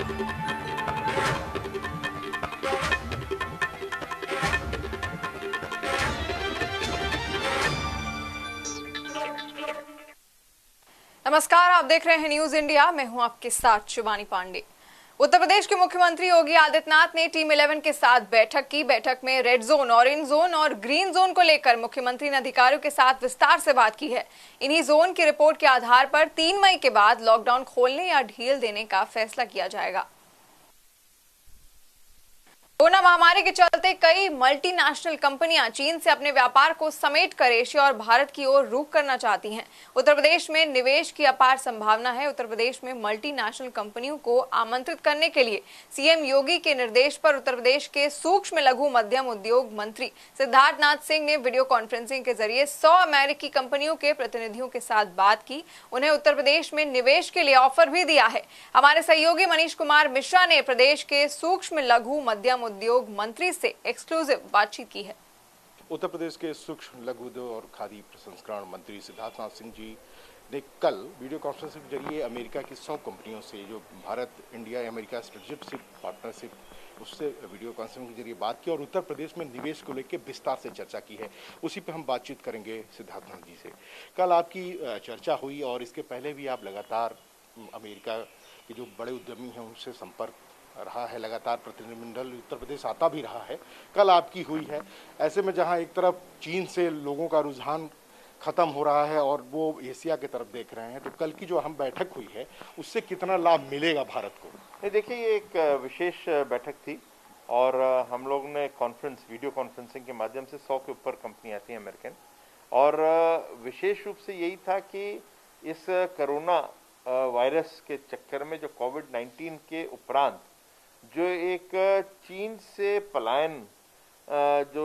नमस्कार, आप देख रहे हैं न्यूज इंडिया। मैं हूं आपके साथ शिवानी पांडे। उत्तर प्रदेश के मुख्यमंत्री योगी आदित्यनाथ ने टीम 11 के साथ बैठक की। बैठक में रेड जोन, ऑरेंज जोन और ग्रीन जोन को लेकर मुख्यमंत्री ने अधिकारियों के साथ विस्तार से बात की है। इन्हीं जोन की रिपोर्ट के आधार पर 3 मई के बाद लॉकडाउन खोलने या ढील देने का फैसला किया जाएगा। कोरोना महामारी के चलते कई मल्टीनेशनल कंपनियां चीन से अपने व्यापार को समेट कर एशिया और भारत की ओर रुख करना चाहती हैं। उत्तर प्रदेश में निवेश की अपार संभावना है। उत्तर प्रदेश में मल्टीनेशनल कंपनियों को आमंत्रित करने के लिए सीएम योगी के निर्देश पर उत्तर प्रदेश के सूक्ष्म लघु मध्यम उद्योग मंत्री सिद्धार्थनाथ सिंह ने वीडियो कॉन्फ्रेंसिंग के जरिए 100 अमेरिकी कंपनियों के प्रतिनिधियों के साथ बात की। उन्हें उत्तर प्रदेश में निवेश के लिए ऑफर भी दिया है। हमारे सहयोगी मनीष कुमार मिश्रा ने प्रदेश के सूक्ष्म लघु मध्यम उद्योग मंत्री से एक्सक्लूसिव बातचीत की है। उत्तर प्रदेश के सूक्ष्म लघु उद्योग और खादी प्रसंस्करण मंत्री सिद्धार्थनाथ सिंह जी ने कल वीडियो कॉन्फ्रेंसिंग के जरिए अमेरिका की 100 कंपनियों से जो Bharat India America strategic partnership उससे वीडियो कॉन्फ्रेंसिंग के जरिए बात की और उत्तर प्रदेश में निवेश को लेकर विस्तार से चर्चा की है। उसी पे हम बातचीत करेंगे सिद्धार्थनाथ जी से। कल आपकी चर्चा हुई और इसके पहले भी आप लगातार अमेरिका के जो बड़े उद्यमी हैं उनसे संपर्क रहा है, लगातार प्रतिनिधिमंडल उत्तर प्रदेश आता भी रहा है। कल आपकी हुई है। ऐसे में जहां एक तरफ चीन से लोगों का रुझान खत्म हो रहा है और वो एशिया की तरफ देख रहे हैं, तो कल की जो अहम बैठक हुई है उससे कितना लाभ मिलेगा भारत को? देखिए, ये एक विशेष बैठक थी और हम लोग ने वीडियो कॉन्फ्रेंसिंग के माध्यम से 100 के ऊपर कंपनी आती हैं अमेरिकन, और विशेष रूप से यही था कि इस कोरोना वायरस के चक्कर में जो कोविड-19 के उपरांत जो एक चीन से पलायन जो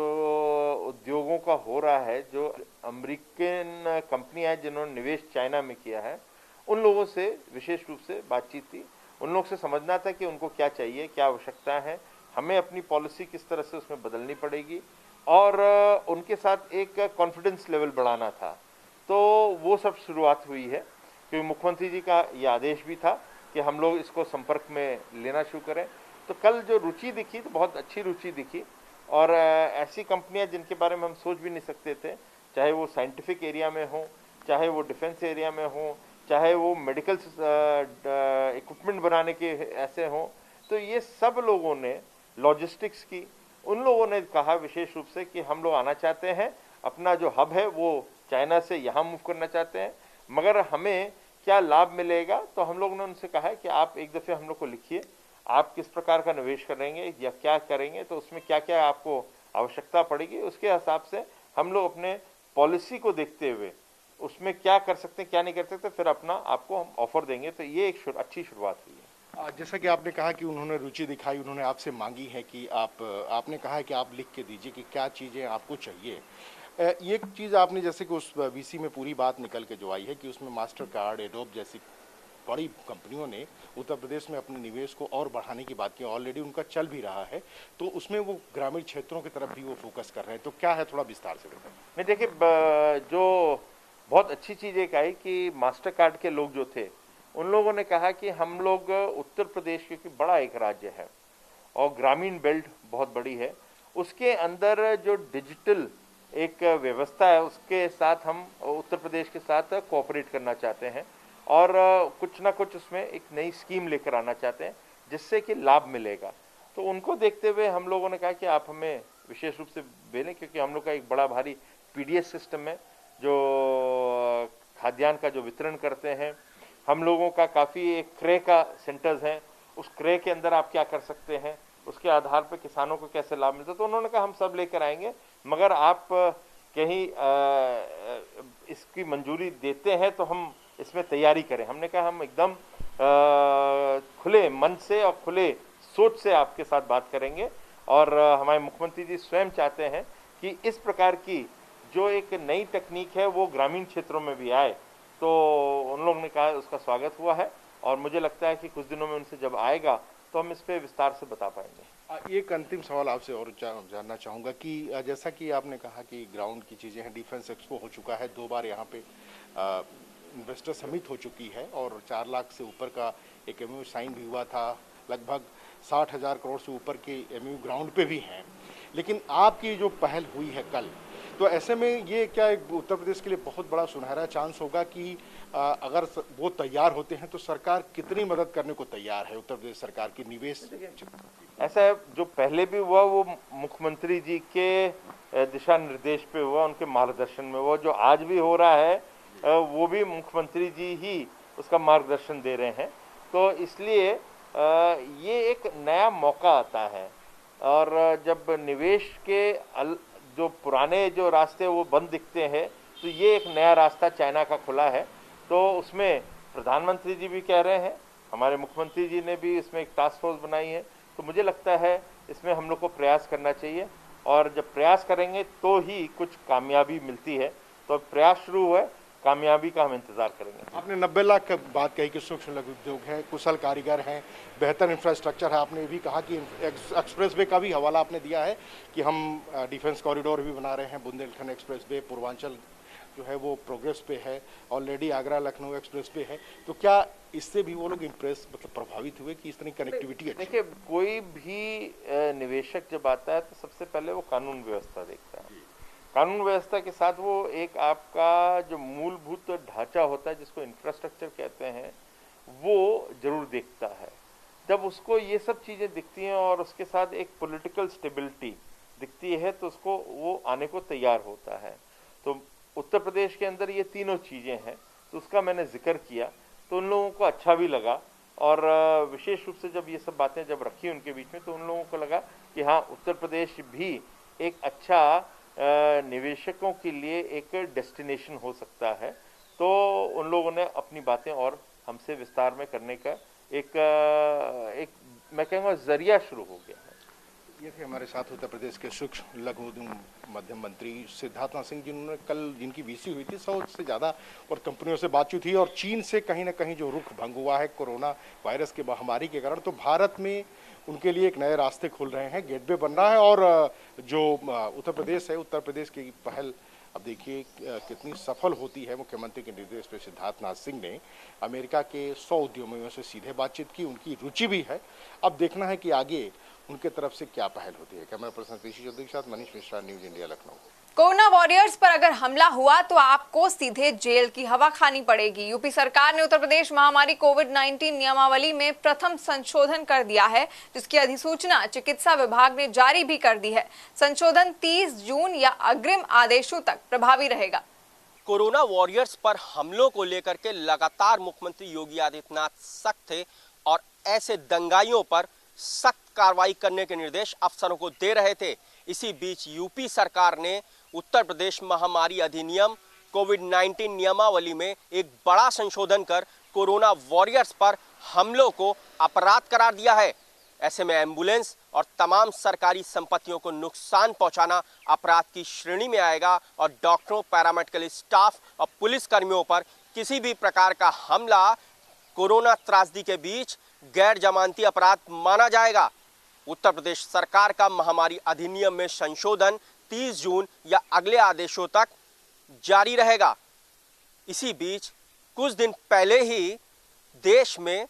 उद्योगों का हो रहा है, जो अमेरिकन कंपनियां हैं जिन्होंने निवेश चाइना में किया है, उन लोगों से विशेष रूप से बातचीत थी। उन लोगों से समझना था कि उनको क्या चाहिए, क्या आवश्यकता है, हमें अपनी पॉलिसी किस तरह से उसमें बदलनी पड़ेगी, और उनके साथ एक कॉन्फिडेंस लेवल बढ़ाना था। तो वो सब शुरुआत हुई है, क्योंकि मुख्यमंत्री जी का ये आदेश भी था कि हम लोग इसको संपर्क में लेना शुरू करें। तो कल जो रुचि दिखी, तो बहुत अच्छी रुचि दिखी, और ऐसी कंपनियां जिनके बारे में हम सोच भी नहीं सकते थे, चाहे वो साइंटिफिक एरिया में हो, चाहे वो डिफेंस एरिया में हो, चाहे वो मेडिकल इक्विपमेंट बनाने के ऐसे हों, तो ये सब लोगों ने, लॉजिस्टिक्स की, उन लोगों ने कहा विशेष रूप से कि हम लोग आना चाहते हैं, अपना जो हब है वो चाइना से यहाँ मूव करना चाहते हैं, मगर हमें क्या लाभ मिलेगा। तो हम लोगों ने उनसे कहा है कि आप एक दफ़े हम लोग को लिखिए, आप किस प्रकार का निवेश करेंगे या क्या करेंगे, तो उसमें क्या क्या आपको आवश्यकता पड़ेगी, उसके हिसाब से हम लोग अपने पॉलिसी को देखते हुए उसमें क्या कर सकते हैं, क्या नहीं कर सकते, फिर अपना आपको हम ऑफर देंगे। तो ये एक अच्छी शुरुआत हुई है। जैसा कि आपने कहा कि उन्होंने रुचि दिखाई, उन्होंने आपसे मांगी है कि आपने कहा है कि आप लिख के दीजिए कि क्या चीज़ें आपको चाहिए। ये एक चीज़ आपने, जैसे कि उस वीसी में पूरी बात निकल के जो आई है कि उसमें मास्टर कार्ड, एडोब जैसी बड़ी कंपनियों ने उत्तर प्रदेश में अपने निवेश को और बढ़ाने की बात की, ऑलरेडी उनका चल भी रहा है, तो उसमें वो ग्रामीण क्षेत्रों की तरफ भी वो फोकस कर रहे हैं। तो क्या है, थोड़ा विस्तार से बताएं। नहीं, देखिए, जो बहुत अच्छी चीज़ एक आई कि मास्टर कार्ड के लोग जो थे, उन लोगों ने कहा कि हम लोग उत्तर प्रदेश, क्योंकि बड़ा एक राज्य है और ग्रामीण बेल्ट बहुत बड़ी है, उसके अंदर जो डिजिटल एक व्यवस्था है उसके साथ हम उत्तर प्रदेश के साथ कोऑपरेट करना चाहते हैं, और कुछ ना कुछ उसमें एक नई स्कीम लेकर आना चाहते हैं जिससे कि लाभ मिलेगा। तो उनको देखते हुए हम लोगों ने कहा कि आप हमें विशेष रूप से भेजें, क्योंकि हम लोग का एक बड़ा भारी पीडीएस सिस्टम है जो खाद्यान्न का जो वितरण करते हैं। हम लोगों का काफ़ी एक क्रय का सेंटर्स हैं, उस क्रय के अंदर आप क्या कर सकते हैं, उसके आधार पर किसानों को कैसे लाभ मिलता है। तो उन्होंने कहा हम सब लेकर आएंगे, मगर आप कहीं इसकी मंजूरी देते हैं तो हम इसमें तैयारी करें। हमने कहा हम एकदम खुले मन से और खुले सोच से आपके साथ बात करेंगे, और हमारे मुख्यमंत्री जी स्वयं चाहते हैं कि इस प्रकार की जो एक नई तकनीक है वो ग्रामीण क्षेत्रों में भी आए। तो उन लोगों ने कहा उसका स्वागत हुआ है, और मुझे लगता है कि कुछ दिनों में उनसे जब आएगा तो हम इस पर विस्तार से बता पाएंगे। एक अंतिम सवाल आपसे और जानना चाहूँगा कि जैसा कि आपने कहा कि ग्राउंड की चीज़ें हैं, डिफेंस एक्सपो हो चुका है, 2 बार यहाँ पे इन्वेस्टर समिट हो चुकी है, और 4 लाख से ऊपर का एक एमओयू साइन भी हुआ था लगभग 60,000 करोड़ से ऊपर के एमयू ग्राउंड पे भी हैं। लेकिन आपकी जो पहल हुई है कल, तो ऐसे में ये क्या एक उत्तर प्रदेश के लिए बहुत बड़ा सुनहरा चांस होगा कि अगर वो तैयार होते हैं तो सरकार कितनी मदद करने को तैयार है उत्तर प्रदेश सरकार की निवेश? ऐसा है, जो पहले भी हुआ वो मुख्यमंत्री जी के दिशा निर्देश पे हुआ, उनके मार्गदर्शन में हुआ। जो आज भी हो रहा है वो भी मुख्यमंत्री जी ही उसका मार्गदर्शन दे रहे हैं। तो इसलिए ये एक नया मौका आता है, और जब निवेश के जो पुराने जो रास्ते वो बंद दिखते हैं, तो ये एक नया रास्ता चाइना का खुला है। तो उसमें प्रधानमंत्री जी भी कह रहे हैं, हमारे मुख्यमंत्री जी ने भी इसमें एक टास्क फोर्स बनाई है। तो मुझे लगता है इसमें हम लोग को प्रयास करना चाहिए, और जब प्रयास करेंगे तो ही कुछ कामयाबी मिलती है। तो प्रयास शुरू हुआ है, कामयाबी का हम इंतजार करेंगे। आपने 90 लाख की बात कही कि सूक्ष्म लघु उद्योग है, कुशल कारीगर हैं, बेहतर इंफ्रास्ट्रक्चर है। आपने भी कहा कि एक्सप्रेस वे का भी हवाला आपने दिया है कि हम डिफेंस कॉरिडोर भी बना रहे हैं, बुंदेलखंड एक्सप्रेस वे, पूर्वांचल जो है वो प्रोग्रेस पे है, ऑलरेडी आगरा लखनऊ एक्सप्रेस पे है। तो क्या इससे भी वो लोग इम्प्रेस मतलब प्रभावित हुए कि इस तरह कनेक्टिविटी? देखिए, कोई भी निवेशक जब आता है तो सबसे पहले वो कानून व्यवस्था देखता है। कानून व्यवस्था के साथ वो एक आपका जो मूलभूत ढांचा होता है, जिसको इंफ्रास्ट्रक्चर कहते हैं, वो जरूर देखता है। जब उसको ये सब चीज़ें दिखती हैं और उसके साथ एक पॉलिटिकल स्टेबिलिटी दिखती है, तो उसको वो आने को तैयार होता है। तो उत्तर प्रदेश के अंदर ये तीनों चीज़ें हैं, तो उसका मैंने जिक्र किया, तो उन लोगों को अच्छा भी लगा। और विशेष रूप से जब ये सब बातें जब रखी उनके बीच में, तो उन लोगों को लगा कि हाँ, उत्तर प्रदेश भी एक अच्छा निवेशकों के लिए एक डेस्टिनेशन हो सकता है। तो उन लोगों ने अपनी बातें और हमसे विस्तार में करने का एक मैं कहूँगा जरिया शुरू हो गया है। ये थे हमारे साथ उत्तर प्रदेश के सूक्ष्म लघु उद्योग मध्यम मंत्री सिद्धार्थनाथ सिंह, जिन्होंने कल जिनकी वीसी हुई थी 100 से ज़्यादा और कंपनियों से बातचीत हुई। और चीन से कहीं ना कहीं जो रुख भंग हुआ है कोरोना वायरस के महामारी के कारण, तो भारत में उनके लिए एक नए रास्ते खुल रहे हैं, गेटवे बन रहा है। और जो उत्तर प्रदेश है, उत्तर प्रदेश की पहल अब देखिए कितनी सफल होती है। मुख्यमंत्री के निर्देश पर सिद्धार्थनाथ सिंह ने अमेरिका के 100 उद्यमियों से सीधे बातचीत की, उनकी रुचि भी है। अब देखना है कि आगे उनके तरफ से क्या पहल होती है। कैमरा पर्सन पीसी चौधरी के साथ Manish Mishra, news India, Lucknow. Corona warriors पर अगर हमला हुआ तो आपको सीधे जेल की हवा खानी पड़ेगी। यूपी सरकार ने उत्तर प्रदेश महामारी कोविड-19 नियमावली में प्रथम संशोधन कर दिया है, जिसकी अधिसूचना चिकित्सा विभाग ने जारी भी कर दी है। संशोधन 30 जून या अग्रिम आदेशों तक प्रभावी रहेगा। कोरोना वॉरियर्स पर हमलों को लेकर के लगातार मुख्यमंत्री योगी आदित्यनाथ सख्त थे और ऐसे दंगाइयों पर सख्त कार्रवाई करने के निर्देश अफसरों को दे रहे थे। इसी बीच यूपी सरकार ने उत्तर प्रदेश महामारी अधिनियम कोविड-19 नियमावली में एक बड़ा संशोधन कर कोरोना वॉरियर्स पर हमलों को अपराध करार दिया है। ऐसे में एम्बुलेंस और तमाम सरकारी संपत्तियों को नुकसान पहुंचाना अपराध की श्रेणी में आएगा और डॉक्टरों, पैरामेडिकल स्टाफ और पुलिस कर्मियों पर किसी भी प्रकार का हमला कोरोना त्रासदी के बीच गैर जमानती अपराध माना जाएगा। उत्तर प्रदेश सरकार का महामारी अधिनियम में संशोधन 30 जून या अगले आदेशों तक जारी रहेगा। इसी बीच कुछ दिन पहले ही देश में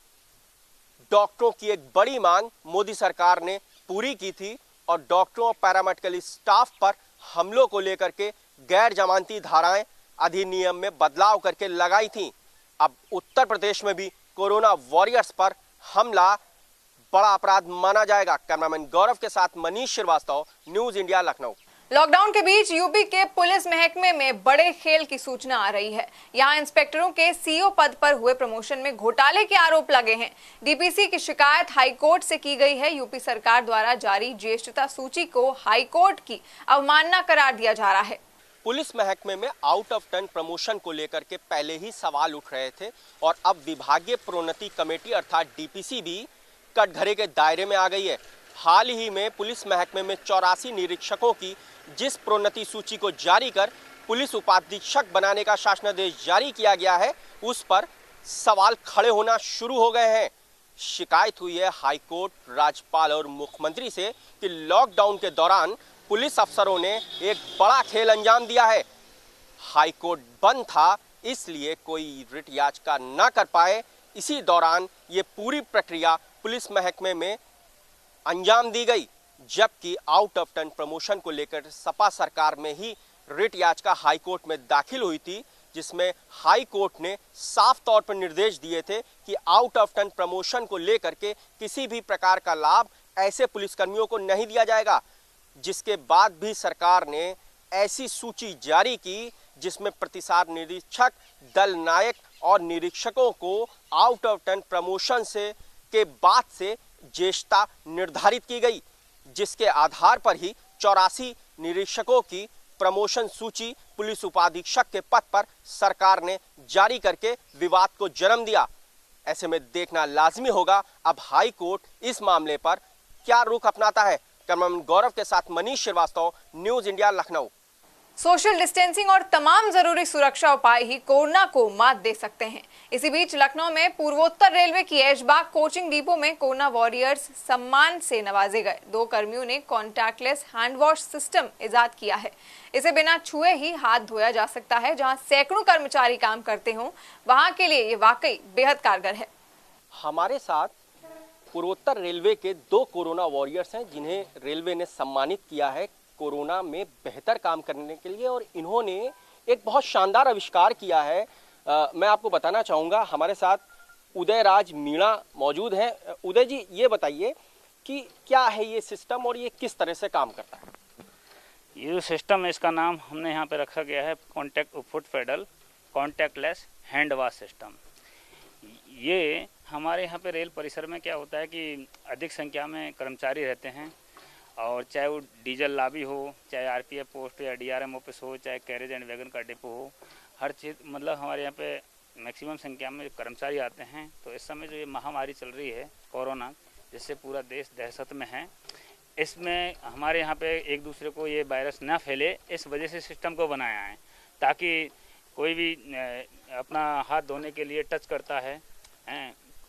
डॉक्टरों की एक बड़ी मांग मोदी सरकार ने पूरी की थी और डॉक्टरों और पैरामेडिकल स्टाफ पर हमलों को लेकर के गैर जमानती धाराएं अधिनियम में बदलाव करके लगाई थी। अब उत्तर प्रदेश में भी कोरोना वॉरियर्स पर हमला बड़ा अपराध माना जाएगा। कैमरामैन गौरव के साथ Manish Shrivastava, news India, Lucknow. Lockdown के बीच यूपी के पुलिस महकमे में बड़े खेल की सूचना आ रही है। यहां इंस्पेक्टरों के सीओ पद पर हुए प्रमोशन में घोटाले के आरोप लगे हैं। डीपीसी की शिकायत हाईकोर्ट से की गई है। यूपी सरकार द्वारा जारी ज्येष्ठता सूची को हाईकोर्ट की अवमानना करार दिया जा रहा है। पुलिस महकमे में आउट ऑफ टर्न प्रमोशन को लेकर के पहले ही सवाल उठ रहे थे और अब विभागीय प्रोन्नति कमेटी अर्थात डीपीसी भी कटघरे के दायरे में आ गई है। हाल ही में पुलिस महकमे में 84 निरीक्षकों की जिस प्रोन्नति सूची को जारी कर पुलिस उपाधीक्षक बनाने का शासनादेश जारी किया गया है, उस पर सवाल खड़े होना शुरू हो गए हैं। शिकायत हुई है हाईकोर्ट, राज्यपाल और मुख्यमंत्री से कि लॉकडाउन के दौरान पुलिस अफसरों ने एक बड़ा खेल अंजाम दिया है। हाईकोर्ट बंद था, इसलिए कोई रिट याचिका न कर पाए। इसी दौरान ये पूरी प्रक्रिया पुलिस महकमे में अंजाम दी गई, जबकि आउट ऑफ टर्न प्रमोशन को लेकर सपा सरकार में ही रिट याचिका हाई कोर्ट में दाखिल हुई थी, जिसमें हाई कोर्ट ने साफ तौर पर निर्देश दिए थे कि आउट ऑफ टर्न प्रमोशन को लेकर के किसी भी प्रकार का लाभ ऐसे पुलिसकर्मियों को नहीं दिया जाएगा। जिसके बाद भी सरकार ने ऐसी सूची जारी की जिसमें प्रतिसाद निरीक्षक, दल नायक और निरीक्षकों को आउट ऑफ टर्न प्रमोशन से के बाद से ज्येष्ठता निर्धारित की गई, जिसके आधार पर ही 84 निरीक्षकों की प्रमोशन सूची पुलिस उपाधीक्षक के पद पर सरकार ने जारी करके विवाद को जन्म दिया। ऐसे में देखना लाजमी होगा अब हाई कोर्ट इस मामले पर क्या रुख अपनाता है। कैमरामैन गौरव के साथ Manish Shrivastava, news India, Lucknow. Social distancing और तमाम जरूरी सुरक्षा उपाय ही कोरोना को मात दे सकते हैं। इसी बीच लखनऊ में पूर्वोत्तर रेलवे की ऐशबाग कोचिंग डिपो में कोरोना वॉरियर्स सम्मान से नवाजे गए। 2 कर्मियों ने कॉन्टैक्टलेस हैंड वॉश सिस्टम इजाद किया है। इसे बिना छुए ही हाथ धोया जा सकता है। जहां सैकड़ों कर्मचारी काम करते हों, वहां के लिए ये वाकई बेहद कारगर है। हमारे साथ पूर्वोत्तर रेलवे के 2 कोरोना वॉरियर्स हैं, जिन्हें रेलवे ने सम्मानित किया है कोरोना में बेहतर काम करने के लिए, और इन्होंने एक बहुत शानदार आविष्कार किया है। मैं आपको बताना चाहूँगा, हमारे साथ उदयराज मीणा मौजूद हैं। उदय जी, ये बताइए कि क्या है ये सिस्टम और ये किस तरह से काम करता है? ये जो सिस्टम है, इसका नाम हमने यहाँ पे रखा गया है कॉन्टैक्ट फुट फेडल कॉन्टैक्टलेस हैंड वॉश सिस्टम। ये हमारे यहाँ पे रेल परिसर में क्या होता है कि अधिक संख्या में कर्मचारी रहते हैं, और चाहे वो डीजल लाबी हो, चाहे आरपीएफ पोस्ट या डीआरएम ऑफिस हो, चाहे कैरेज एंड वैगन का डिपो हो, हर चीज़ मतलब हमारे यहाँ पे मैक्सिमम संख्या में कर्मचारी आते हैं। तो इस समय जो ये महामारी चल रही है कोरोना, जिससे पूरा देश दहशत में है, इसमें हमारे यहाँ पे एक दूसरे को ये वायरस ना फैले, इस वजह से सिस्टम को बनाया है, ताकि कोई भी अपना हाथ धोने के लिए टच करता है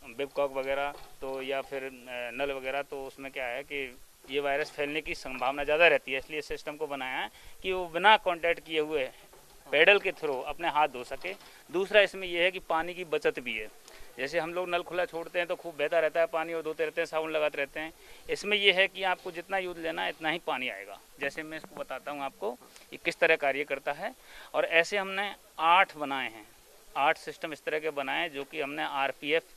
बिबकॉक वगैरह तो या फिर नल वगैरह, तो उसमें क्या है कि ये वायरस फैलने की संभावना ज़्यादा रहती है। इसलिए सिस्टम को बनाया है कि वो बिना कांटेक्ट किए हुए पेडल के थ्रू अपने हाथ धो सके। दूसरा इसमें यह है कि पानी की बचत भी है। जैसे हम लोग नल खुला छोड़ते हैं तो खूब बहता रहता है पानी, और धोते रहते हैं, साबुन लगाते रहते हैं। इसमें यह है कि आपको जितना यूज़ लेना है इतना ही पानी आएगा। जैसे मैं इसको बताता हूँ आपको कि किस तरह कार्य करता है। और ऐसे हमने 8 बनाए हैं, 8 सिस्टम इस तरह के बनाए हैं, जो कि हमने आरपीएफ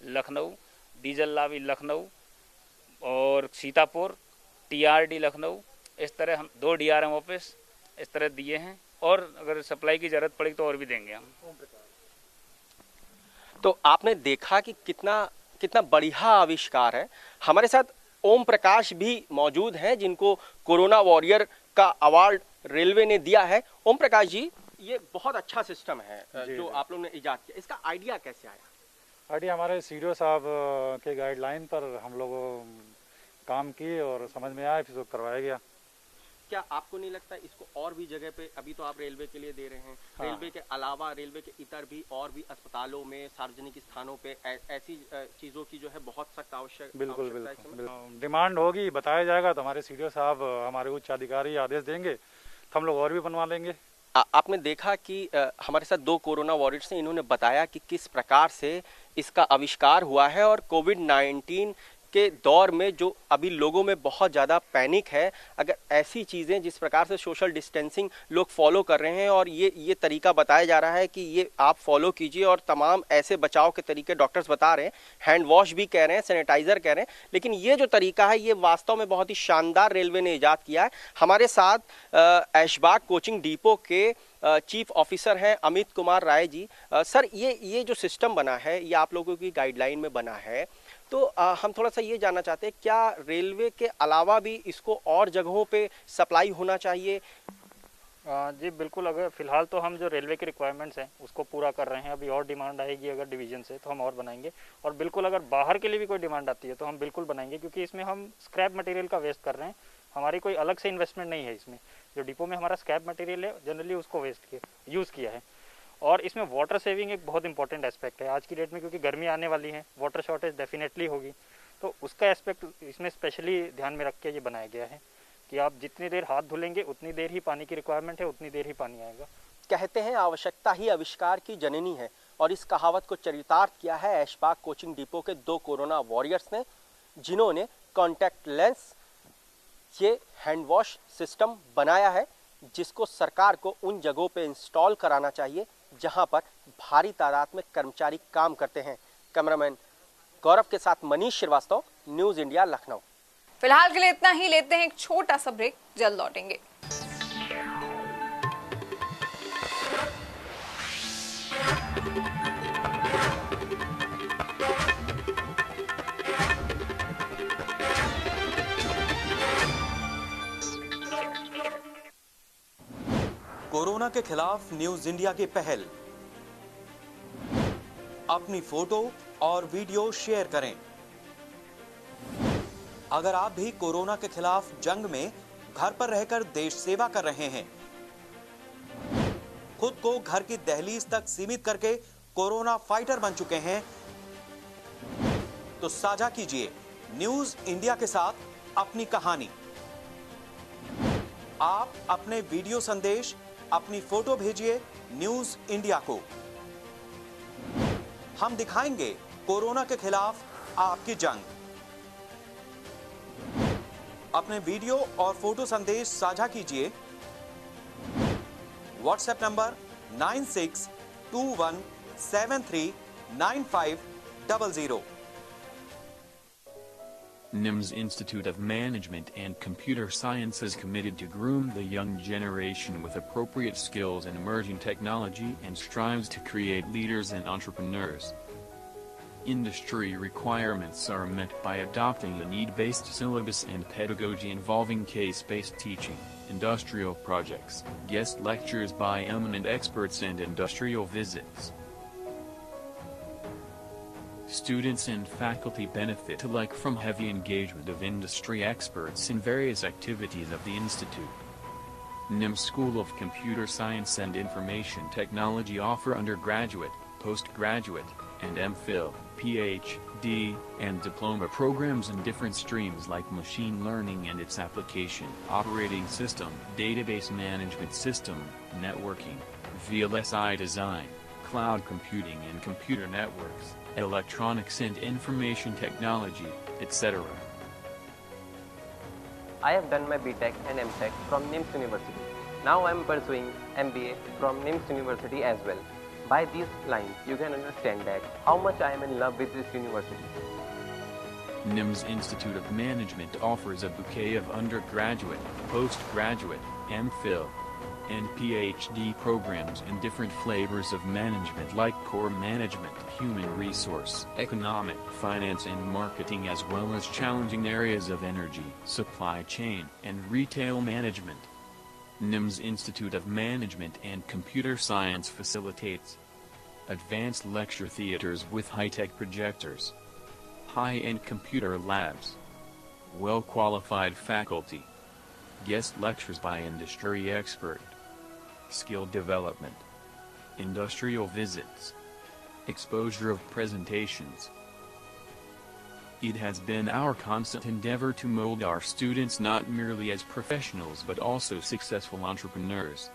लखनऊ, डीजल लाबी लखनऊ और सीतापुर, टीआरडी लखनऊ, इस तरह हम 2 डीआरएम ऑफिस इस तरह दिए हैं, और अगर सप्लाई की ज़रूरत पड़ी तो और भी देंगे हम। तो आपने देखा कि कितना बढ़िया आविष्कार है। हमारे साथ ओम प्रकाश भी मौजूद हैं, जिनको कोरोना वॉरियर का अवार्ड रेलवे ने दिया है। ओम प्रकाश जी, ये बहुत अच्छा सिस्टम है जो आप लोग ने इजाद किया, इसका आइडिया कैसे आया? आइडिया हमारे सीडीओ साहब के गाइडलाइन पर हम लोग काम किए और समझ में आया, फिर तो करवाया गया। क्या आपको नहीं लगता इसको और भी जगह पे, अभी तो आप रेलवे के लिए दे रहे हैं, हाँ, रेलवे के अलावा रेलवे के इतर भी और भी अस्पतालों में, सार्वजनिक स्थानों पे ऐसी चीज़ों की जो है बहुत सख्त बिल्कुल डिमांड होगी, बताया जाएगा तो हमारे सीडीओ साहब, हमारे उच्च अधिकारी आदेश देंगे तो हम लोग और भी बनवा लेंगे। आपने देखा कि हमारे साथ 2 कोरोना वॉरियर्स हैं, इन्होंने बताया कि किस प्रकार से इसका आविष्कार हुआ है, और कोविड-19 के दौर में जो अभी लोगों में बहुत ज़्यादा पैनिक है, अगर ऐसी चीज़ें जिस प्रकार से सोशल डिस्टेंसिंग लोग फॉलो कर रहे हैं, और ये तरीका बताया जा रहा है कि ये आप फॉलो कीजिए, और तमाम ऐसे बचाव के तरीके डॉक्टर्स बता रहे हैं, हैंड वॉश भी कह रहे हैं, सैनिटाइज़र कह रहे हैं, लेकिन ये जो तरीका है ये वास्तव में बहुत ही शानदार रेलवे ने इजाद किया है। हमारे साथ ऐशबाग कोचिंग डिपो के चीफ ऑफिसर हैं अमित कुमार राय जी। सर, ये जो सिस्टम बना है ये आप लोगों की गाइडलाइन में बना है, तो हम थोड़ा सा ये जानना चाहते हैं, क्या रेलवे के अलावा भी इसको और जगहों पे सप्लाई होना चाहिए? जी बिल्कुल, अगर फ़िलहाल तो हम जो रेलवे के रिक्वायरमेंट्स हैं उसको पूरा कर रहे हैं। अभी और डिमांड आएगी अगर डिवीज़न से तो हम और बनाएंगे, और बिल्कुल अगर बाहर के लिए भी कोई डिमांड आती है तो हम बिल्कुल बनाएंगे, क्योंकि इसमें हम स्क्रैप मटेरियल का वेस्ट कर रहे हैं। हमारी कोई अलग से इन्वेस्टमेंट नहीं है इसमें। जो डिपो में हमारा स्क्रैप मटेरियल है जनरली उसको यूज़ किया है। और इसमें वाटर सेविंग एक बहुत इंपॉर्टेंट एस्पेक्ट है आज की डेट में, क्योंकि गर्मी आने वाली है, वाटर शॉर्टेज डेफिनेटली होगी, तो उसका एस्पेक्ट इसमें स्पेशली ध्यान में रख के ये बनाया गया है कि आप जितनी देर हाथ धुलेंगे उतनी देर ही पानी की रिक्वायरमेंट है, उतनी देर ही पानी आएगा। कहते हैं आवश्यकता ही आविष्कार की जननी है, और इस कहावत को चरितार्थ किया है ऐशबाग कोचिंग डिपो के 2 कोरोना वॉरियर्स ने, जिन्होंने कॉन्टैक्ट लेंस ये हैंड वॉश सिस्टम बनाया है, जिसको सरकार को उन जगहों पे इंस्टॉल कराना चाहिए जहां पर भारी तादाद में कर्मचारी काम करते हैं। कैमरामैन गौरव के साथ मनीष श्रीवास्तव, न्यूज इंडिया, लखनऊ। फिलहाल के लिए इतना ही, लेते हैं एक छोटा सा ब्रेक, जल्द लौटेंगे। कोरोना के खिलाफ न्यूज इंडिया की पहल, अपनी फोटो और वीडियो शेयर करें। अगर आप भी कोरोना के खिलाफ जंग में घर पर रहकर देश सेवा कर रहे हैं, खुद को घर की दहलीज तक सीमित करके कोरोना फाइटर बन चुके हैं, तो साझा कीजिए न्यूज इंडिया के साथ अपनी कहानी। आप अपने वीडियो संदेश, अपनी फोटो भेजिए न्यूज इंडिया को। हम दिखाएंगे कोरोना के खिलाफ आपकी जंग। अपने वीडियो और फोटो संदेश साझा कीजिए WhatsApp number 9621739500। NIMS Institute of Management and Computer Science is committed to groom the young generation with appropriate skills in emerging technology and strives to create leaders and entrepreneurs. Industry requirements are met by adopting a need-based syllabus and pedagogy involving case-based teaching, industrial projects, guest lectures by eminent experts, and industrial visits. Students and faculty benefit alike from heavy engagement of industry experts in various activities of the Institute. NIMS School of Computer Science and Information Technology offer undergraduate, postgraduate, and MPhil, PhD, and diploma programs in different streams like machine learning and its application, operating system, database management system, networking, VLSI design, cloud computing and computer networks, electronics and information technology, etc. I have done my BTech and MTech from NIMS University. Now I am pursuing MBA from NIMS University as well. By these lines, you can understand that how much I am in love with this university. NIMS Institute of Management offers a bouquet of undergraduate, postgraduate, MPhil, and PhD programs in different flavors of management like core management, human resource, economic, finance and marketing, as well as challenging areas of energy, supply chain, and retail management. NIMS Institute of Management and Computer Science facilitates advanced lecture theaters with high-tech projectors, high-end computer labs, well-qualified faculty, guest lectures by industry expert, skill development, industrial visits, exposure of presentations. It has been our constant endeavor to mold our students not merely as professionals but also successful entrepreneurs.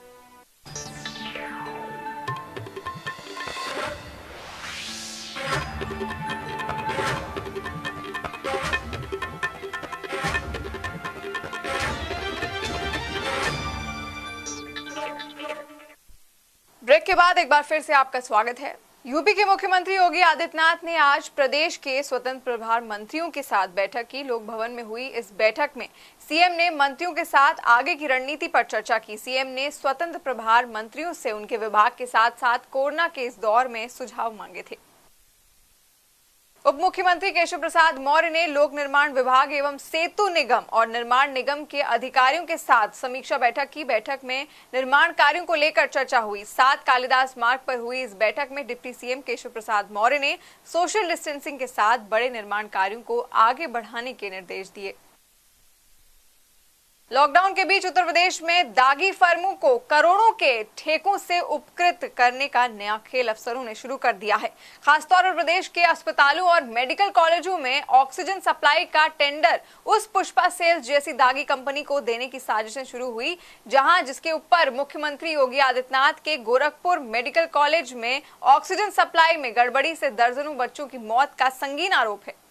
Break के बाद एक बार फिर से आपका स्वागत है। UP के मुख्यमंत्री योगी आदित्यनाथ ने आज प्रदेश के स्वतंत्र प्रभार मंत्रियों के साथ बैठक की। लोक भवन में हुई इस बैठक में सीएम ने मंत्रियों के साथ आगे की रणनीति पर चर्चा की। सीएम ने स्वतंत्र प्रभार मंत्रियों से उनके विभाग के साथ साथ कोरोना के इस दौर में सुझाव मांगे थे। उप मुख्यमंत्री केशव प्रसाद मौर्य ने लोक निर्माण विभाग एवं सेतु निगम और निर्माण निगम के अधिकारियों के साथ समीक्षा बैठक की। बैठक में निर्माण कार्यों को लेकर चर्चा हुई। 7 कालिदास मार्ग पर हुई इस बैठक में डिप्टी सीएम केशव प्रसाद मौर्य ने सोशल डिस्टेंसिंग के साथ बड़े निर्माण कार्यों को आगे बढ़ाने के निर्देश दिए। लॉकडाउन के बीच उत्तर प्रदेश में दागी फर्मों को करोड़ों के ठेकों से उपकृत करने का नया खेल अफसरों ने शुरू कर दिया है। खासतौर पर प्रदेश के अस्पतालों और मेडिकल कॉलेजों में ऑक्सीजन सप्लाई का टेंडर उस पुष्पा सेल्स जैसी दागी कंपनी को देने की साजिशें शुरू हुई, जिसके ऊपर मुख्यमंत्री योगी आदित्यनाथ के गोरखपुर मेडिकल कॉलेज में ऑक्सीजन सप्लाई में गड़बड़ी से दर्जनों बच्चों की मौत का संगीन आरोप है।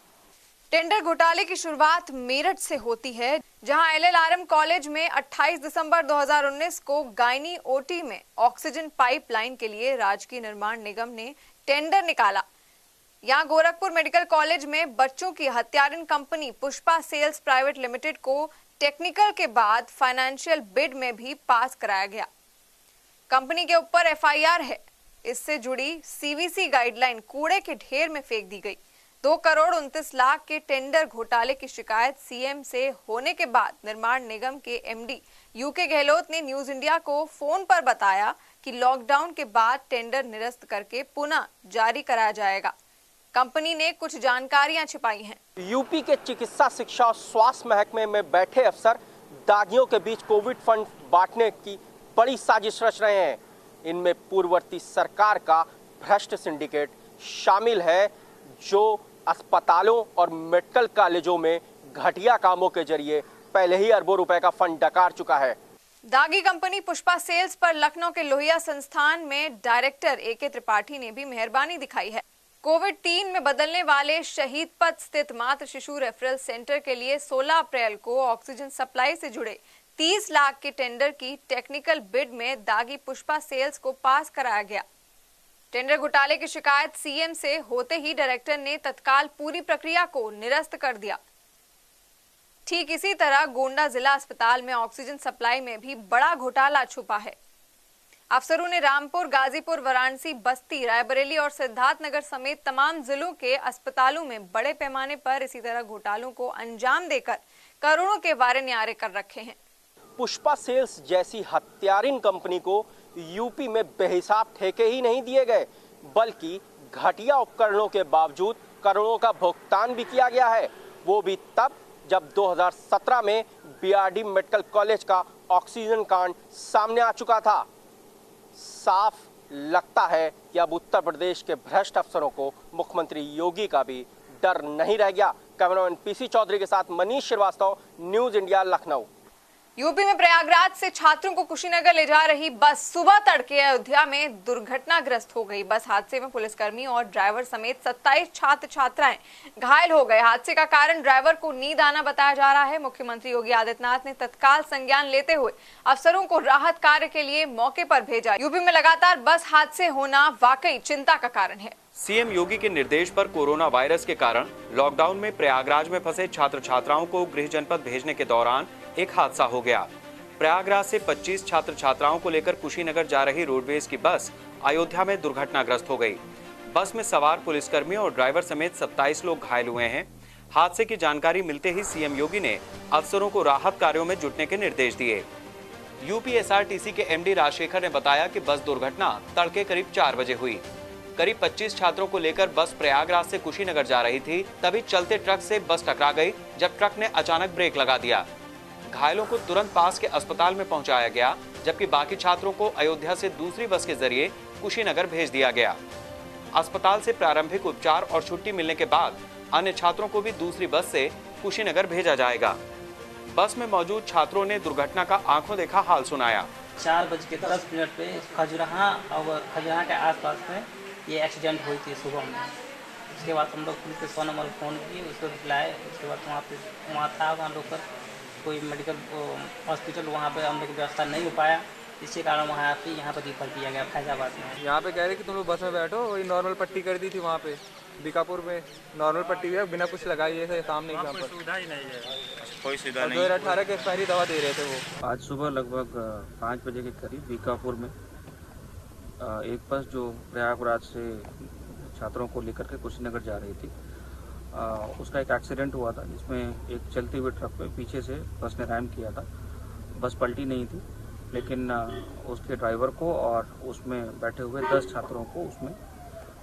टेंडर घोटाले की शुरुआत मेरठ से होती है, जहां LLRM कॉलेज में 28 दिसंबर 2019 को गायनी ओटी में ऑक्सीजन पाइपलाइन के लिए राजकीय निर्माण निगम ने टेंडर निकाला। यहां गोरखपुर मेडिकल कॉलेज में बच्चों की हत्यारिन company Pushpa sales private limited को टेक्निकल के बाद फाइनेंशियल बिड में भी पास कराया गया। कंपनी के ऊपर FIR है। इससे जुड़ी CVC गाइडलाइन कूड़े के ढेर में फेंक दी गई। 2 करोड़ 29 लाख के टेंडर घोटाले की शिकायत CM से होने के बाद निर्माण निगम के MD UK गहलोत ने न्यूज इंडिया को फोन पर बताया कि लॉकडाउन के बाद टेंडर निरस्त करके पुनः जारी कराया जाएगा। कंपनी ने कुछ जानकारियां छिपाई हैं। यूपी के चिकित्सा शिक्षा और स्वास्थ्य महकमे में बैठे अफसर दागियों के बीच कोविड फंड बांटने की बड़ी साजिश रच रहे हैं। इनमें पूर्ववर्ती सरकार का भ्रष्ट सिंडिकेट शामिल है, जो अस्पतालों और मेडिकल कॉलेजों में घटिया कामों के जरिए पहले ही अरबों रुपए का फंड डकार चुका है। दागी कंपनी पुष्पा सेल्स पर लखनऊ के लोहिया संस्थान में डायरेक्टर AK त्रिपाठी ने भी मेहरबानी दिखाई है। कोविड-3 में बदलने वाले शहीद पथ स्थित मातृ शिशु रेफरल सेंटर के लिए 16 अप्रैल को ऑक्सीजन सप्लाई से जुड़े 30 लाख के टेंडर की टेक्निकल बिड में दागी पुष्पा सेल्स को पास कराया गया। टेंडर घोटाले की शिकायत CM से होते ही डायरेक्टर ने तत्काल पूरी प्रक्रिया को निरस्त कर दिया। ठीक इसी तरह गोंडा जिला अस्पताल में ऑक्सीजन सप्लाई में भी बड़ा घोटाला छुपा है। अफसरों ने रामपुर, गाजीपुर, वाराणसी, बस्ती, रायबरेली और सिद्धार्थनगर समेत तमाम जिलों के अस्पतालों में बड़े पैमाने पर इसी तरह घोटालों को अंजाम देकर करोड़ों के वारे न्यारे कर रखे हैं। पुष्पा सेल्स जैसी हत्यारिन कंपनी को यूपी में बेहिसाब ठेके ही नहीं दिए गए, बल्कि घटिया उपकरणों के बावजूद करोड़ों का भुगतान भी किया गया है। वो भी तब जब 2017 में BRD मेडिकल कॉलेज का ऑक्सीजन कांड सामने आ चुका था। साफ लगता है कि अब उत्तर प्रदेश के भ्रष्ट अफसरों को मुख्यमंत्री योगी का भी डर नहीं रह गया। कैमरामैन PC चौधरी के साथ Manish Shrivastava, news India, Lucknow. UP में प्रयागराज से छात्रों को कुशीनगर ले जा रही बस सुबह तड़के अयोध्या में दुर्घटनाग्रस्त हो गई। बस हादसे में पुलिसकर्मी और ड्राइवर समेत 27 छात्र छात्राएं घायल हो गए। हादसे का कारण ड्राइवर को नींद आना बताया जा रहा है। मुख्यमंत्री योगी आदित्यनाथ ने तत्काल संज्ञान लेते हुए अफसरों को राहत कार्य के लिए मौके पर भेजा। यूपी में लगातार बस हादसे होना वाकई चिंता का कारण है। CM योगी के निर्देश पर कोरोना वायरस के कारण लॉकडाउन में प्रयागराज में फंसे छात्र छात्राओं को गृह जनपद भेजने के दौरान एक हादसा हो गया। प्रयागराज से 25 छात्र छात्राओं को लेकर कुशीनगर जा रही रोडवेज की बस अयोध्या में दुर्घटनाग्रस्त हो गई। बस में सवार पुलिसकर्मी और ड्राइवर समेत 27 लोग घायल हुए हैं। हादसे की जानकारी मिलते ही CM योगी ने अफसरों को राहत कार्यों में जुटने के निर्देश दिए। यूपी SRTC के MD राजशेखर ने बताया कि बस दुर्घटना तड़के करीब 4 बजे हुई। करीब 25 छात्रों को लेकर बस प्रयागराज से कुशीनगर जा रही थी, तभी चलते ट्रक से बस टकरा गई, जब ट्रक ने अचानक ब्रेक लगा दिया। घायलों को तुरंत पास के अस्पताल में पहुंचाया गया, जबकि बाकी छात्रों को अयोध्या से दूसरी बस के जरिए कुशीनगर भेज दिया गया। अस्पताल से प्रारंभिक उपचार और छुट्टी मिलने के बाद अन्य छात्रों को भी दूसरी बस से कुशीनगर भेजा जाएगा। बस में मौजूद छात्रों ने दुर्घटना का आंखों देखा हाल सुनाया। 4:10 पे खजुराहा और खजुराहा के आसपास में ये एक्सीडेंट हुई थी सुबह में। उसके बाद हम लोग पुलिस के 100 नंबर फ़ोन किए, उसको बुलाए। उसके बाद वहाँ था, वहाँ लोग पर कोई मेडिकल हॉस्पिटल वहाँ पे हम लोग की व्यवस्था नहीं हो पाया, इसके कारण वहाँ पे यहाँ पर रिफर किया गया फैजाबाद में। यहाँ पे कह रहे कि तुम लोग बस में बैठो, वही नॉर्मल पट्टी कर दी थी वहाँ पे बीकापुर में। नॉर्मल पट्टी है, बिना कुछ लगाई है, काम नहीं किया। सुविधा ही नहीं है, कोई सुविधा नहीं। 2018 के एक्सपायरी दवा दे रहे थे वो। आज सुबह लगभग 5 बजे के करीब बीकापुर में एक बस जो प्रयागराज से छात्रों को लेकर के कुशीनगर जा रही थी, उसका एक एक्सीडेंट हुआ था, जिसमें एक चलते हुए ट्रक पे पीछे से बस ने रैम किया था। बस पलटी नहीं थी, लेकिन उसके ड्राइवर को और उसमें बैठे हुए 10 छात्रों को उसमें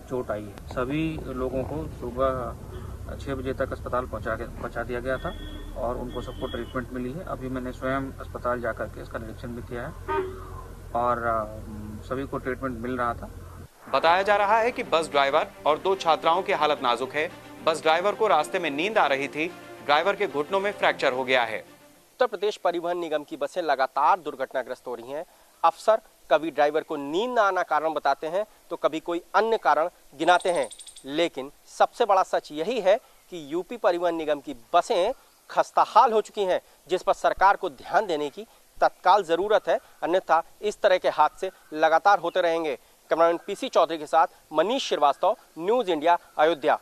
चोट आई है। सभी लोगों को सुबह 6 बजे तक अस्पताल पहुंचा दिया गया था और उनको सबको ट्रीटमेंट मिली है। अभी मैंने स्वयं अस्पताल जाकर के इसका निरीक्षण भी किया है और सभी को ट्रीटमेंट मिल रहा था। बताया जा रहा है कि बस ड्राइवर और 2 छात्राओं की हालत नाजुक है। बस ड्राइवर को रास्ते में नींद आ रही थी, ड्राइवर के घुटनों में फ्रैक्चर हो गया है। उत्तर प्रदेश परिवहन निगम की बसें लगातार दुर्घटनाग्रस्त हो रही हैं। अफसर कभी ड्राइवर को नींद न आना कारण बताते हैं तो कभी कोई अन्य कारण गिनाते हैं, लेकिन सबसे बड़ा सच यही है कि यूपी परिवहन निगम की बसें खस्ताहाल हो चुकी हैं, जिस पर सरकार को ध्यान देने की तत्काल जरूरत है, अन्यथा इस तरह के हादसे लगातार होते रहेंगे। कैमरामैन पीसी चौधरी के साथ Manish Shrivastava, news India, Ayodhya.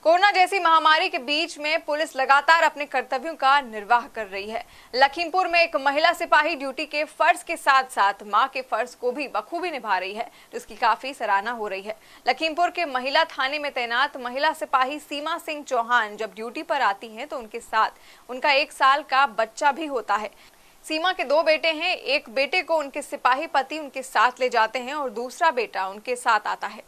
Corona जैसी महामारी के बीच में पुलिस लगातार अपने कर्तव्यों का निर्वाह कर रही है। लखीमपुर में एक महिला सिपाही ड्यूटी के फर्ज के साथ साथ मां के फर्ज को भी बखूबी निभा रही है, जिसकी काफी सराहना हो रही है। लखीमपुर के महिला थाने में तैनात महिला सिपाही सीमा सिंह चौहान जब ड्यूटी पर आती हैं तो उनके साथ उनका 1 साल का बच्चा भी होता है। सीमा के 2 बेटे हैं, एक बेटे को उनके सिपाही पति उनके साथ ले जाते हैं और दूसरा बेटा उनके साथ आता है।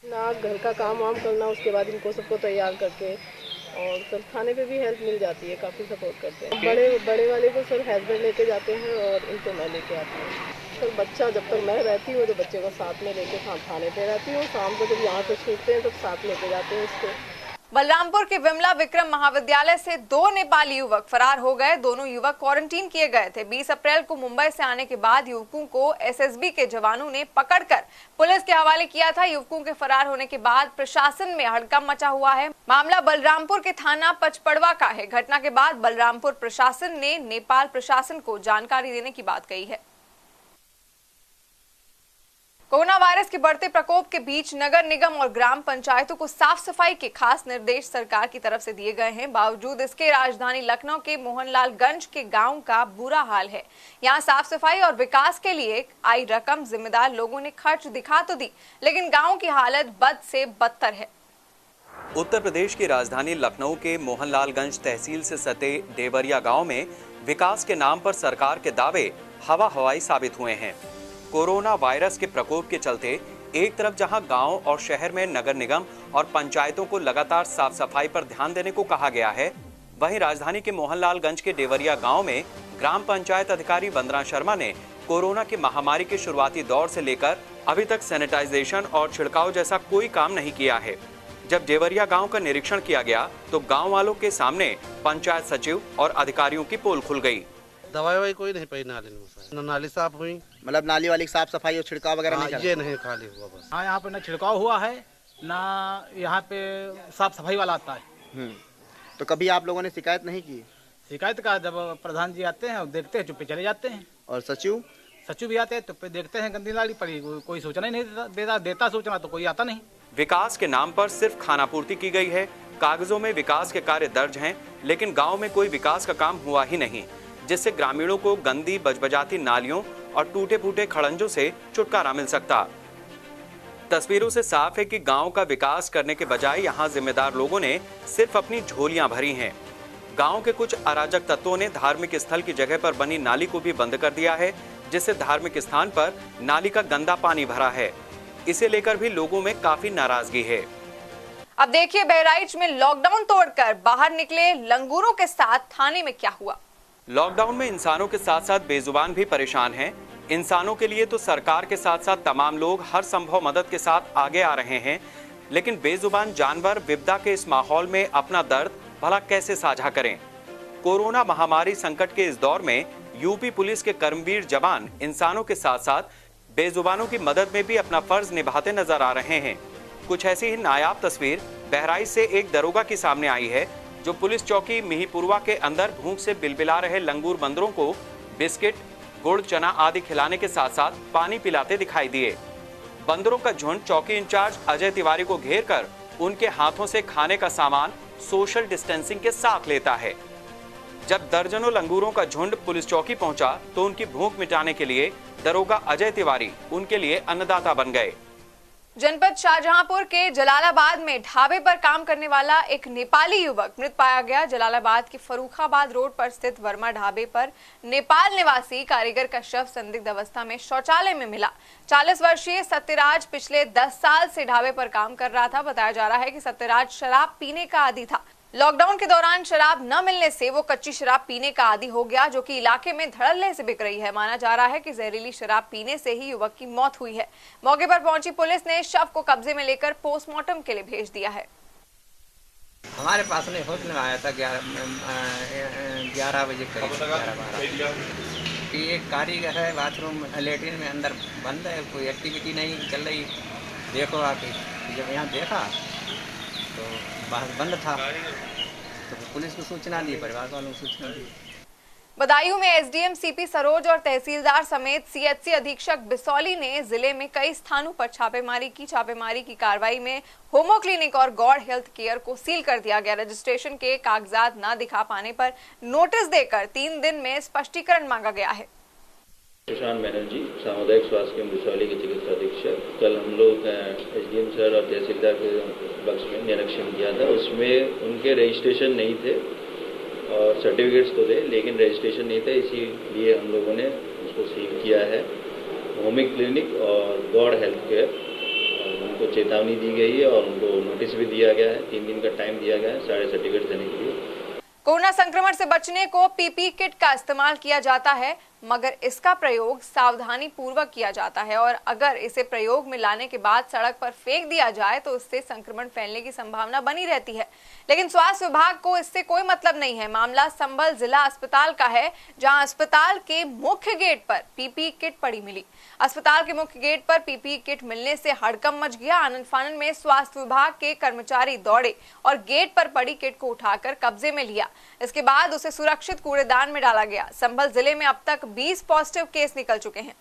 ना घर का काम वाम करना, उसके बाद इनको सबको तैयार करके और सर खाने पे भी हेल्प मिल जाती है, काफ़ी सपोर्ट करते हैं। बड़े वाले को सर हस्बैंड लेके जाते हैं और इनको मैं लेके आती हूँ। सर बच्चा जब तक मैं रहती हूँ तो बच्चे को साथ में लेके थाने पे रहती हूँ, शाम को जब यहाँ से छूटते हैं तो साथ लेके जाते हैं उसको। बलरामपुर के विमला विक्रम महाविद्यालय से 2 नेपाली युवक फरार हो गए। दोनों युवक क्वारंटीन किए गए थे। 20 अप्रैल को मुंबई से आने के बाद युवकों को एसएसबी के जवानों ने पकड़कर पुलिस के हवाले किया था। युवकों के फरार होने के बाद प्रशासन में हड़कंप मचा हुआ है। मामला बलरामपुर के थाना पचपड़वा का है। घटना के बाद बलरामपुर प्रशासन ने नेपाल प्रशासन को जानकारी देने की बात कही है। कोरोना वायरस के बढ़ते प्रकोप के बीच नगर निगम और ग्राम पंचायतों को साफ सफाई के खास निर्देश सरकार की तरफ से दिए गए हैं। बावजूद इसके राजधानी लखनऊ के मोहनलालगंज के गांव का बुरा हाल है। यहां साफ सफाई और विकास के लिए आई रकम जिम्मेदार लोगों ने खर्च दिखा तो दी, लेकिन गांव की हालत बद से बदतर है। उत्तर प्रदेश की राजधानी लखनऊ के मोहनलालगंज तहसील से सटे देवरिया गाँव में विकास के नाम पर सरकार के दावे हवा हवाई साबित हुए हैं। कोरोना वायरस के प्रकोप के चलते एक तरफ जहां गांव और शहर में नगर निगम और पंचायतों को लगातार साफ सफाई पर ध्यान देने को कहा गया है, वहीं राजधानी के मोहनलालगंज के देवरिया गांव में ग्राम पंचायत अधिकारी वंदना शर्मा ने कोरोना की महामारी के शुरुआती दौर से लेकर अभी तक सैनिटाइजेशन और छिड़काव जैसा कोई काम नहीं किया है। जब देवरिया गाँव का निरीक्षण किया गया तो गाँव वालों के सामने पंचायत सचिव और अधिकारियों की पोल खुल गयी। दवाई कोई नहीं पड़ी नाली में, नाली साफ हुई, मतलब नाली वाली साफ सफाई और छिड़काव वगैरह नहीं चला? ये नहीं, खाली हुआ बस। हाँ, यहाँ पे ना छिड़काव हुआ है ना यहाँ पे साफ सफाई वाला आता है। तो कभी आप लोगों ने शिकायत नहीं की? शिकायत का जब प्रधान जी आते हैं और देखते हैं चुप्पे चले जाते हैं। और सचिव भी आते हैं चुप्पे देखते हैं, गंदी नाली पड़ी, कोई सूचना ही नहीं देता सूचना तो कोई आता नहीं। विकास के नाम पर सिर्फ खानापूर्ति की गई है। कागजों में विकास के कार्य दर्ज हैं, लेकिन गाँव में कोई विकास का काम हुआ ही नहीं, जिससे ग्रामीणों को गंदी बजबजाती नालियों और टूटे फूटे खड़ंजों से छुटकारा मिल सकता। तस्वीरों से साफ है कि गांव का विकास करने के बजाय यहां जिम्मेदार लोगों ने सिर्फ अपनी झोलियां भरी हैं। गांव के कुछ अराजक तत्वों ने धार्मिक स्थल की जगह पर बनी नाली को भी बंद कर दिया है, जिससे धार्मिक स्थान पर नाली का गंदा पानी भरा है। इसे लेकर भी लोगों में काफी नाराजगी है। अब देखिए बहराइच में लॉकडाउन तोड़कर बाहर निकले लंगूरों के साथ थाने में क्या हुआ। लॉकडाउन में इंसानों के साथ साथ बेजुबान भी परेशान हैं। इंसानों के लिए तो सरकार के साथ साथ तमाम लोग हर संभव मदद के साथ आगे आ रहे हैं, लेकिन बेजुबान जानवर विपदा के इस माहौल में अपना दर्द भला कैसे साझा करें। कोरोना महामारी संकट के इस दौर में यूपी पुलिस के कर्मवीर जवान इंसानों के साथ साथ बेजुबानों की मदद में भी अपना फर्ज निभाते नजर आ रहे हैं। कुछ ऐसी ही नायाब तस्वीर बहराइच से एक दरोगा की सामने आई है, जो पुलिस चौकी मिहीपुरवा के अंदर भूख से बिलबिला रहे लंगूर बंदरों को बिस्किट, गुड़, चना आदि खिलाने के साथ साथ पानी पिलाते दिखाई दिए। बंदरों का झुंड चौकी इंचार्ज अजय तिवारी को घेर कर उनके हाथों से खाने का सामान सोशल डिस्टेंसिंग के साथ लेता है। जब दर्जनों लंगूरों का झुंड पुलिस चौकी पहुंचा तो उनकी भूख मिटाने के लिए दरोगा अजय तिवारी उनके लिए अन्नदाता बन गए। जनपद शाहजहांपुर के जलालाबाद में ढाबे पर काम करने वाला एक नेपाली युवक मृत पाया गया। जलालाबाद के फरूखाबाद रोड पर स्थित वर्मा ढाबे पर नेपाल निवासी कारीगर का शव संदिग्ध अवस्था में शौचालय में मिला। 40 वर्षीय सत्यराज पिछले 10 साल से ढाबे पर काम कर रहा था। बताया जा रहा है कि सत्यराज शराब पीने का आदी था। लॉकडाउन के दौरान शराब न मिलने से वो कच्ची शराब पीने का आदी हो गया, जो कि इलाके में धड़ल्ले से बिक रही है। माना जा रहा है कि जहरीली शराब पीने से ही युवक की मौत हुई है। मौके पर पहुंची पुलिस ने शव को कब्जे में लेकर पोस्टमार्टम के लिए भेज दिया है। हमारे पास में होश में आया था 11 बजे करीब, 11-12 कि एक कारीगर है बाथरूम लेटरिन में अंदर बंद है, कोई एक्टिविटी नहीं चल रही, देखो आके। जब यहाँ देखा तो बाहर बंद था, तो पुलिस को सूचना दी, परिवार वालों को सूचना दी। बदायूं में एसडीएम सीपी सरोज और तहसीलदार समेत सीएचसी अधीक्षक बिसौली ने जिले में कई स्थानों पर छापेमारी की। छापेमारी की कार्रवाई में होमो क्लिनिक और गॉड हेल्थ केयर को सील कर दिया गया। रजिस्ट्रेशन के कागजात न दिखा पाने पर नोटिस देकर 3 दिन में स्पष्टीकरण मांगा गया है। सुशांत बैनर्जी, सामुदायिक स्वास्थ्य केंद्र बिसौली के चिकित्सा अधीक्षक। कल हम लोग एसडीएम सर और तहसीलदार के बक्स में निरीक्षण किया था। उसमें उनके रजिस्ट्रेशन नहीं थे और सर्टिफिकेट्स तो थे, लेकिन रजिस्ट्रेशन नहीं था, इसीलिए हम लोगों ने उसको सील किया है। होमिक क्लिनिक और गॉड हेल्थ केयर, उनको चेतावनी दी गई है और उनको नोटिस भी दिया गया है। 3 दिन का टाइम दिया गया है सारे सर्टिफिकेट देने के लिए। कोरोना संक्रमण से बचने को पीपीई किट का इस्तेमाल किया जाता है, मगर इसका प्रयोग सावधानी पूर्वक किया जाता है और अगर इसे प्रयोग में लाने के बाद सड़क पर फेंक दिया जाए तो इससे संक्रमण फैलने की संभावना बनी रहती है। लेकिन स्वास्थ्य विभाग को इससे कोई मतलब नहीं है। मामला संभल जिला अस्पताल का है, जहां अस्पताल के मुख्य गेट पर पीपीई किट पड़ी मिली। अस्पताल के मुख्य गेट पर पीपीई किट मिलने से हड़कंप मच गया। आनन फानन में स्वास्थ्य विभाग के कर्मचारी दौड़े और गेट पर पड़ी किट को उठाकर कब्जे में लिया। इसके बाद उसे सुरक्षित कूड़ेदान में डाला गया। संभल जिले में अब तक 20 पॉजिटिव केस निकल चुके हैं।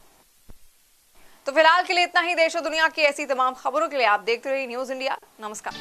तो फिलहाल के लिए इतना ही। देश और दुनिया की ऐसी तमाम खबरों के लिए आप देखते रहिए न्यूज़ इंडिया। नमस्कार।